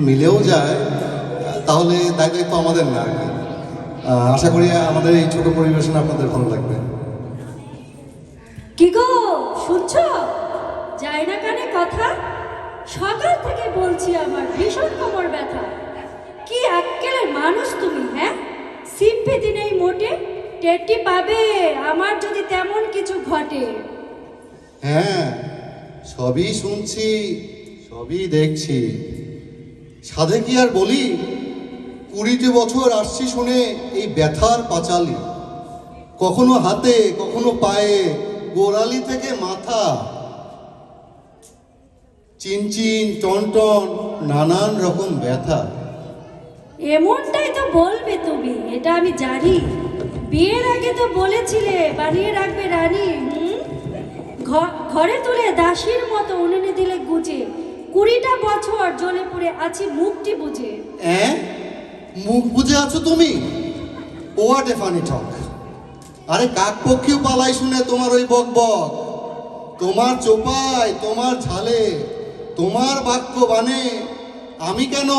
মিলেও যায়, তাহলে দায়িত্ব আমাদের না। আশা করি আমাদের এই ছোট পরিবেশন আপনাদের ভালো লাগবে। কি গো শুনছো? যায় না কানে কথা? সকাল থেকে বলছি আমার ভীষণ কোমর ব্যথা। কি আক্কেলের মানুষ তুমি, হ্যাঁ? সিম্পেথি নেই মোটে, টেরটি পাবে আমার যদি তেমন কিছু ঘটে। হ্যাঁ, সবই শুনছি, সবই দেখছি। সাধে কি আর বলি, 20টি বছর আসছি শুনে এই ব্যথার পাঁচালি, কখনো হাতে কখনো পায়ে, গোড়ালি থেকে মাথা, চিনচিন টনটন নানান রকম ব্যথা। এমনটাই তো বলবে তুমি, এটা আমি জানি। বিয়ের আগে তো বলেছিলে বানিয়ে রাখবে রানী। ঘরে তুলে দাসীর মতো উনুনে দিলে গুজে, 20টা বছর জ্বলে পুড়ে আছি মুখটি বুঝে। মুখ বুঝে আছো তুমি? হোয়াট এ ফানি টক। আরে কাক পক্ষীও পালাই শুনে তোমার ওই বক বক, তোমার চোপায়, তোমার ঝালে, তোমার বাক্য বানে আমি কেন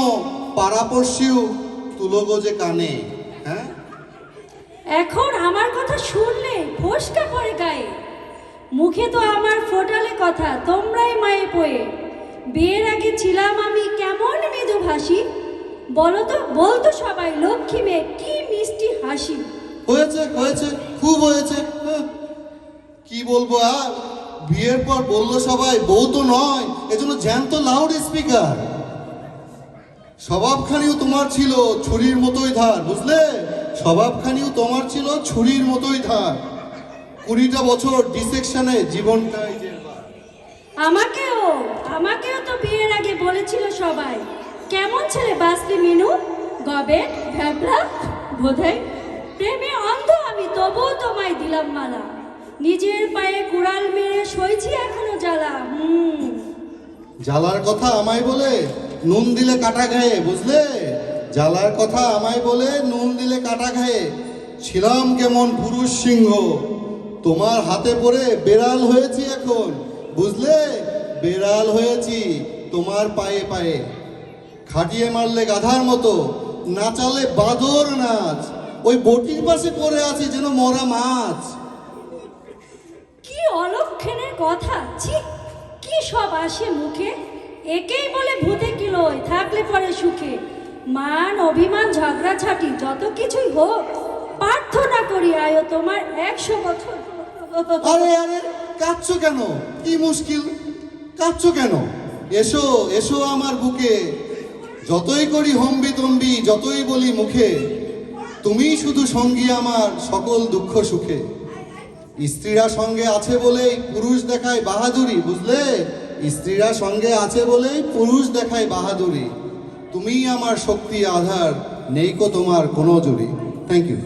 পাড়াপড়শিও তুলো গোজে কানে। হ্যাঁ, এখন আমার কথা শুনলে ফসকা পড়ে গায়ে। মুখে তো আমার ফোটালে কথা তোমরাই মায়ে পয়ে। বিয়ের আগে ছিলাম আমি কেমন মৃদু ভাসি, বলতো সবাই লক্ষ্মী মেয়ে কি মিষ্টি হাসি। হয়েছে হয়েছে, খুব হয়েছে। কি বলবো আর, বিয়ের পর বললো সবাই বউ তো নয়, এজন্য জ্যান্ত লাউড স্পিকার। স্বভাবখানিও তোমার ছিল ছুরির মতোই ধার, বুঝলে? স্বভাবখানিও তোমার ছিল ছুরির মতোই ধার। 20টা বছর ডিসেকশনে জীবনটাই যে আমাকেও তো বিয়ের আগে বলেছিল সবাই, কেমন ছেলে বাসলি মিনু, গবে ভ্যাবলা বোধহয়। প্রেমে অন্ধ আমি, তবুও তোমায় দিলাম মালা। নিজের পায়ে কুড়াল মেরে সইছি এখনো জ্বালা। জ্বালার কথা আমায় বলে নুন দিলে কাটা গায়ে, বুঝলে? জ্বালার কথা আমায় বলে নুন দিলে কাটা গায়ে। ছিলাম কেমন পুরুষ সিংহ, তোমার হাতে পড়ে বেড়াল হয়েছি এখন, বুঝলে? বেড়াল হয়েছি তোমার পায়ে পায়ে। খাটিয়ে মারলে গাধার মতো, নাচালে বাদর নাচ, ওই বটির পাশে পড়ে আছি যেন মরা মাছ। কি অলক্ষণের কথা, ছি! কি সব আসে মুখে, একেই বলে ভূতে কিলোয় থাকলে পরে সুখে। মান অভিমান ঝগড়াঝাটি যত কিছুই হোক, প্রার্থনা করি আয়ো তোমার 100 বছর। আরে আরে, কাঁদছো কেন? কি মুশকিল, কাঁদছো কেন? এসো এসো আমার বুকে, যতই করি হম্বি তম্বি, যতই বলি মুখে, তুমিই শুধু সঙ্গী আমার সকল দুঃখ সুখে। স্ত্রীরা সঙ্গে আছে বলেই পুরুষ দেখায় বাহাদুরি, বুঝলে? স্ত্রীরা সঙ্গে আছে বলেই পুরুষ দেখায় বাহাদুরি। তুমিই আমার শক্তি আধার, নেই কো তোমার কোনো জুড়ি। Thank you.